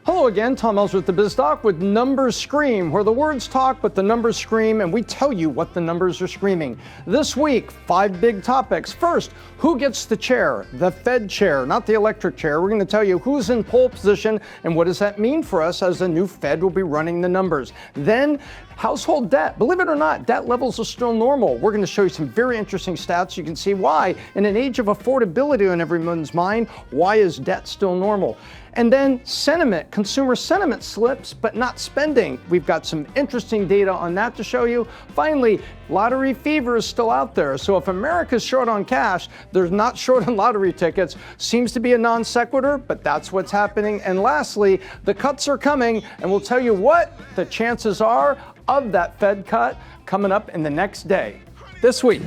Hello again, Tom Ellsworth, the BizDoc with Numbers Scream, where the words talk but the numbers scream, and we tell you what the numbers are screaming. This week, 5 big topics. First, who gets the chair? The Fed chair, not the electric chair. We're going to tell you who's in pole position and what does that mean for us as the new Fed will be running the numbers. Then, household debt. Believe it or not, debt levels are still normal. We're going to show you some very interesting stats. You can see why, in an age of affordability on everyone's mind, why is debt still normal? And then sentiment, consumer sentiment slips, but not spending. We've got some interesting data on that to show you. Finally, lottery fever is still out there. So if America's short on cash, they're not short on lottery tickets. Seems to be a non sequitur, but that's what's happening. And lastly, the cuts are coming, and we'll tell you what the chances are of that Fed cut coming up in the next day. This week.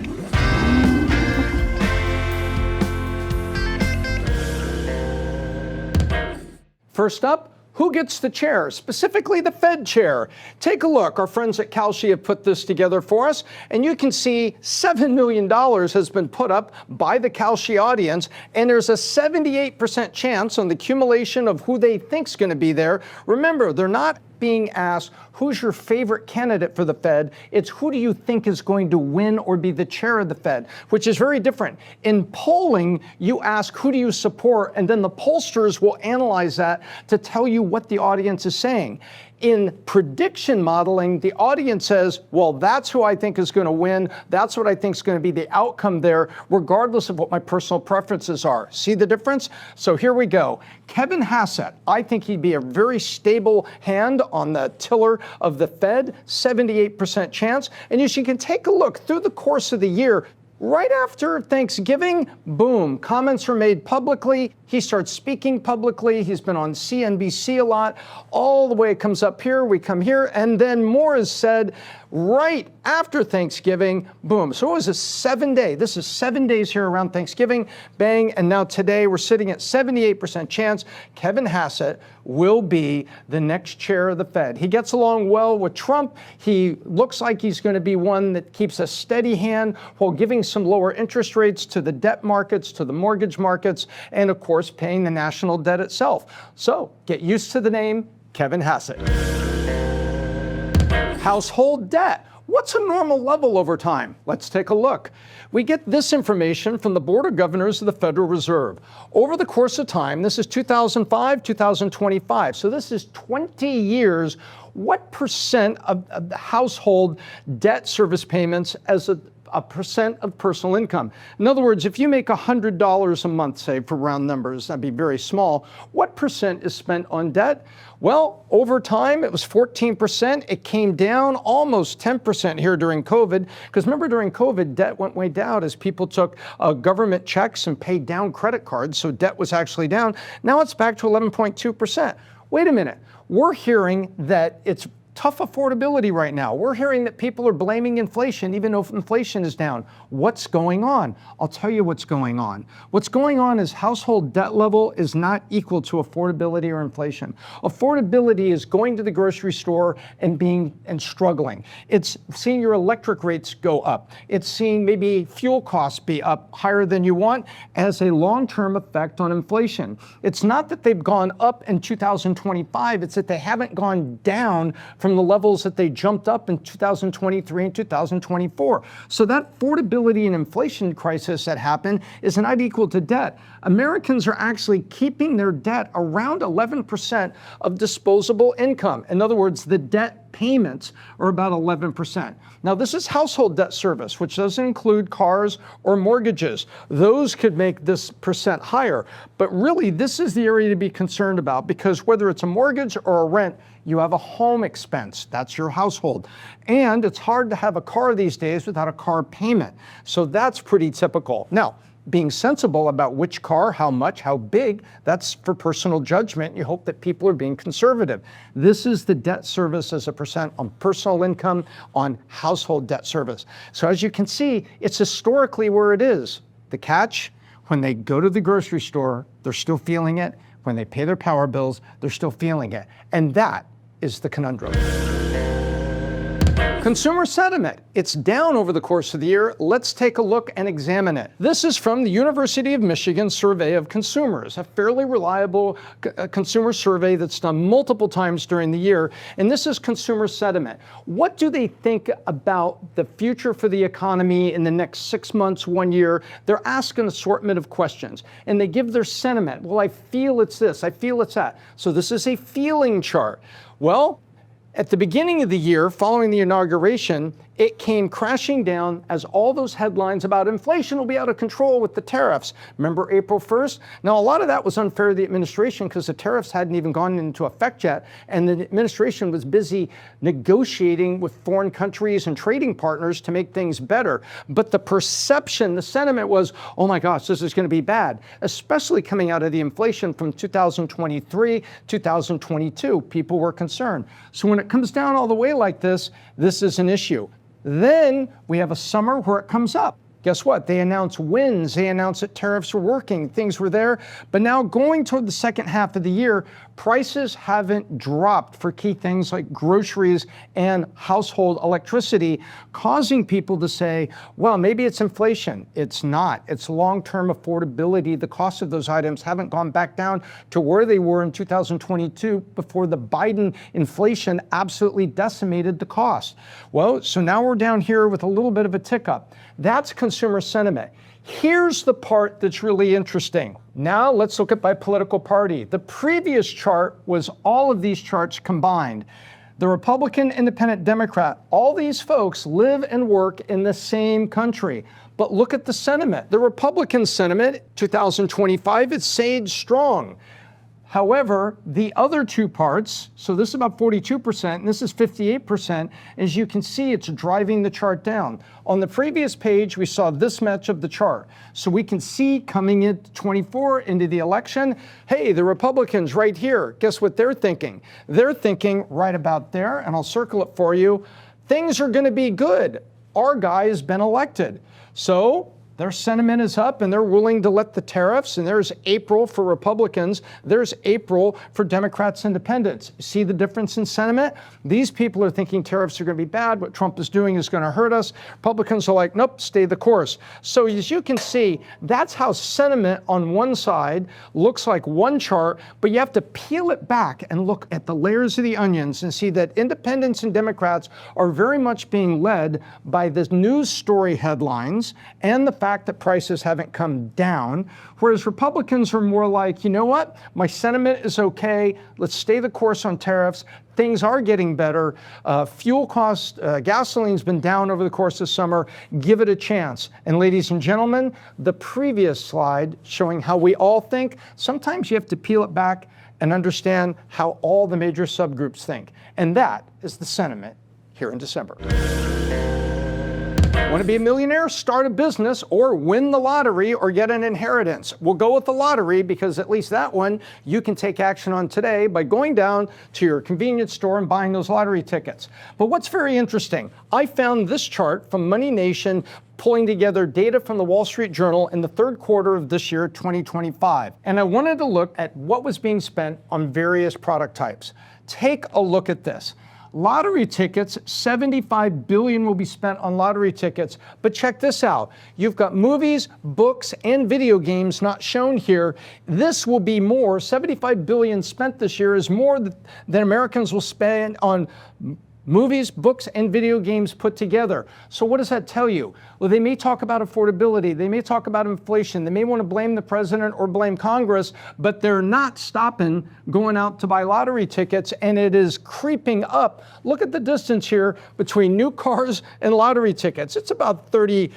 First up, who gets the chair, specifically the Fed chair? Take a look. Our friends at Kalshi have put this together for us, and you can see $7 million has been put up by the Kalshi audience, and there's a 78% chance on the accumulation of who they think's going to be there. Remember, they're not being asked, who's your favorite candidate for the Fed? It's who do you think is going to win or be the chair of the Fed, which is very different. In polling, you ask, who do you support? And then the pollsters will analyze that to tell you what the audience is saying. In prediction modeling, the audience says, well, that's who I think is going to win. That's what I think is going to be the outcome there, regardless of what my personal preferences are. See the difference? So here we go. Kevin Hassett, I think he'd be a very stable hand on the tiller of the Fed, 78% chance. And as you can take a look through the course of the year, right after Thanksgiving, boom, comments are made publicly. He starts speaking publicly. He's been on CNBC a lot. All the way it comes up here, we come here, and then more is said right after Thanksgiving, boom. So it was a 7-day. This is 7 days here around Thanksgiving, bang, and now today we're sitting at 78% chance Kevin Hassett will be the next chair of the Fed. He gets along well with Trump. He looks like he's going to be one that keeps a steady hand while giving some lower interest rates to the debt markets, to the mortgage markets, and of course, paying the national debt itself. So get used to the name Kevin Hassett. Household debt. What's a normal level over time? Let's take a look. We get this information from the Board of Governors of the Federal Reserve. Over the course of time, this is 2005, 2025, so this is 20 years, what percent of the household debt service payments as a percent of personal income? In other words, if you make $100 a month, say, for round numbers, that'd be very small, what percent is spent on debt? Well, over time, it was 14%. It came down almost 10% here during COVID, because remember, during COVID, debt went way down as people took government checks and paid down credit cards, so debt was actually down. Now it's back to 11.2%. Wait a minute. We're hearing that it's tough affordability right now. We're hearing that people are blaming inflation, even though inflation is down. What's going on? I'll tell you what's going on. What's going on is household debt level is not equal to affordability or inflation. Affordability is going to the grocery store and struggling. It's seeing your electric rates go up. It's seeing maybe fuel costs be up higher than you want as a long-term effect on inflation. It's not that they've gone up in 2025, it's that they haven't gone down from the levels that they jumped up in 2023 and 2024. So that affordability and inflation crisis that happened is not equal to debt. Americans are actually keeping their debt around 11% of disposable income. In other words, the debt payments are about 11%. Now, this is household debt service, which doesn't include cars or mortgages. Those could make this percent higher. But really, this is the area to be concerned about, because whether it's a mortgage or a rent, you have a home expense. That's your household. And it's hard to have a car these days without a car payment. So that's pretty typical. Now, being sensible about which car, how much, how big, that's for personal judgment. You hope that people are being conservative. This is the debt service as a percent on personal income on household debt service. So as you can see, it's historically where it is. The catch, when they go to the grocery store, they're still feeling it. When they pay their power bills, they're still feeling it. And that is the conundrum. Consumer sentiment, it's down over the course of the year. Let's take a look and examine it. This is from the University of Michigan Survey of Consumers, a fairly reliable consumer survey that's done multiple times during the year. And this is consumer sentiment. What do they think about the future for the economy in the next 6 months, 1 year? They're asked an assortment of questions and they give their sentiment. Well, I feel it's this, I feel it's that. So this is a feeling chart. Well, at the beginning of the year, following the inauguration, it came crashing down as all those headlines about inflation will be out of control with the tariffs. Remember April 1st? Now, a lot of that was unfair to the administration because the tariffs hadn't even gone into effect yet, and the administration was busy negotiating with foreign countries and trading partners to make things better. But the perception, the sentiment was, oh my gosh, this is going to be bad, especially coming out of the inflation from 2023, 2022. People were concerned. So when it comes down all the way like this is an issue. Then we have a summer where it comes up. Guess what? They announce wins. They announce that tariffs were working. Things were there. But now going toward the second half of the year, prices haven't dropped for key things like groceries and household electricity, causing people to say, well, maybe it's inflation. It's not. It's long-term affordability. The cost of those items haven't gone back down to where they were in 2022 before the Biden inflation absolutely decimated the cost. Well, so now we're down here with a little bit of a tick up. That's consumer sentiment. Here's the part that's really interesting. Now let's look at by political party. The previous chart was all of these charts combined. The Republican, Independent, Democrat, all these folks live and work in the same country. But look at the sentiment. The Republican sentiment, 2025, it stayed strong. However, the other two parts, so this is about 42% and this is 58%, as you can see, it's driving the chart down. On the previous page, we saw this match of the chart. So we can see coming into 24 into the election, hey, the Republicans right here, guess what they're thinking? They're thinking right about there, and I'll circle it for you, things are gonna be good. Our guy has been elected. So their sentiment is up and they're willing to let the tariffs, and there's April for Republicans, there's April for Democrats, Independents. See the difference in sentiment? These people are thinking tariffs are going to be bad, what Trump is doing is going to hurt us. Republicans are like, nope, stay the course. So as you can see, that's how sentiment on one side looks like one chart, but you have to peel it back and look at the layers of the onions and see that Independents and Democrats are very much being led by the news story headlines and the fact that prices haven't come down, whereas Republicans are more like, you know what, my sentiment is okay, let's stay the course on tariffs, things are getting better, fuel costs, gasoline's been down over the course of summer, give it a chance. And ladies and gentlemen, the previous slide showing how we all think, sometimes you have to peel it back and understand how all the major subgroups think. And that is the sentiment here in December. Want to be a millionaire? Start a business or win the lottery or get an inheritance. We'll go with the lottery because at least that one you can take action on today by going down to your convenience store and buying those lottery tickets. But what's very interesting, I found this chart from Money Nation pulling together data from the Wall Street Journal in the third quarter of this year, 2025. And I wanted to look at what was being spent on various product types. Take a look at this. Lottery tickets, $75 billion will be spent on lottery tickets. But check this out. You've got movies, books, and video games not shown here. This will be more. $75 billion spent this year is more than Americans will spend on movies, books, and video games put together. So what does that tell you? Well, they may talk about affordability. They may talk about inflation. They may want to blame the president or blame Congress, but they're not stopping going out to buy lottery tickets, and it is creeping up. Look at the distance here between new cars and lottery tickets. It's about $30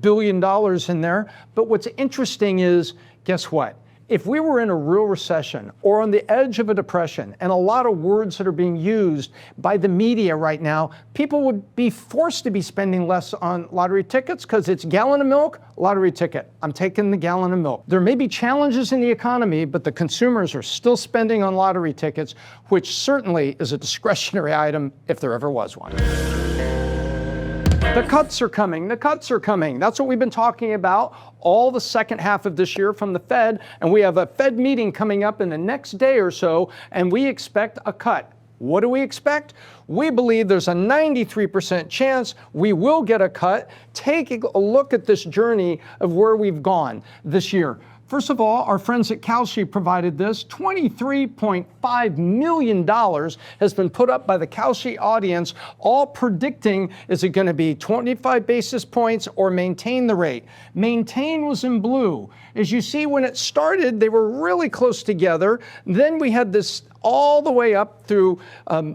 billion in there. But what's interesting is, guess what? If we were in a real recession or on the edge of a depression, and a lot of words that are being used by the media right now, people would be forced to be spending less on lottery tickets because it's gallon of milk, lottery ticket. I'm taking the gallon of milk. There may be challenges in the economy, but the consumers are still spending on lottery tickets, which certainly is a discretionary item if there ever was one. The cuts are coming. The cuts are coming. That's what we've been talking about all the second half of this year from the Fed. And we have a Fed meeting coming up in the next day or so, and we expect a cut. What do we expect? We believe there's a 93% chance we will get a cut. Take a look at this journey of where we've gone this year. First of all, our friends at Kalshi provided this. $23.5 million has been put up by the Kalshi audience, all predicting, is it going to be 25 basis points or maintain the rate? Maintain was in blue. As you see, when it started, they were really close together. Then we had this all the way up through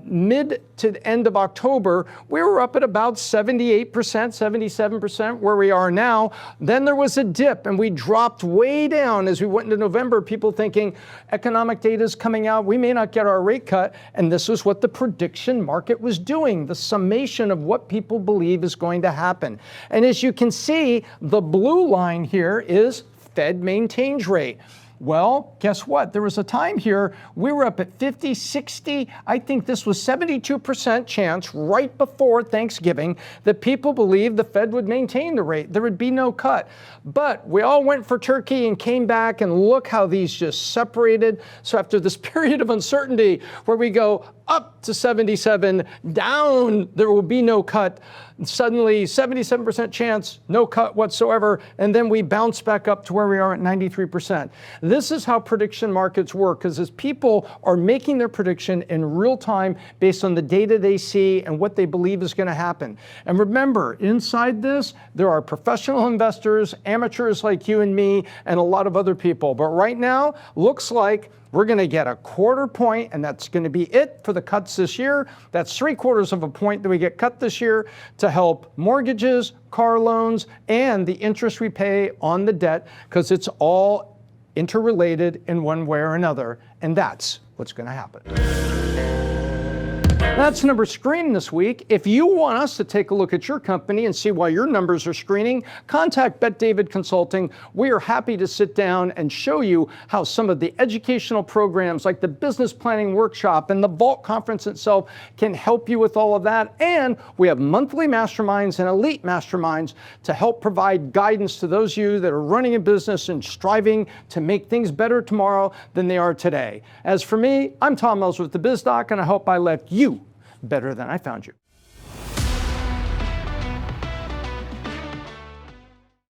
mid to the end of October. We were up at about 78%, 77% where we are now. Then there was a dip and we dropped way down as we went into November, people thinking economic data is coming out, we may not get our rate cut. And this was what the prediction market was doing, the summation of what people believe is going to happen. And as you can see, the blue line here is Fed maintains rate. Well, guess what? There was a time here we were up at 50, 60. I think this was 72% chance right before Thanksgiving that people believed the Fed would maintain the rate. There would be no cut. But we all went for turkey and came back, and look how these just separated. So after this period of uncertainty where we go up to 77, down, there will be no cut. Suddenly, 77% chance, no cut whatsoever, and then we bounce back up to where we are at 93%. This is how prediction markets work, because as people are making their prediction in real time based on the data they see and what they believe is going to happen. And remember, inside this, there are professional investors, amateurs like you and me, and a lot of other people. But right now, looks like we're going to get a quarter point, and that's going to be it for the cuts this year. That's 3/4 of a point that we get cut this year to help mortgages, car loans, and the interest we pay on the debt, because it's all interrelated in one way or another, and that's what's going to happen. That's the number screened this week. If you want us to take a look at your company and see why your numbers are screening, contact Bet David Consulting. We are happy to sit down and show you how some of the educational programs like the Business Planning Workshop and the Vault Conference itself can help you with all of that. And we have monthly masterminds and elite masterminds to help provide guidance to those of you that are running a business and striving to make things better tomorrow than they are today. As for me, I'm Tom Ellsworth, the BizDoc, and I hope I left you better than I found you.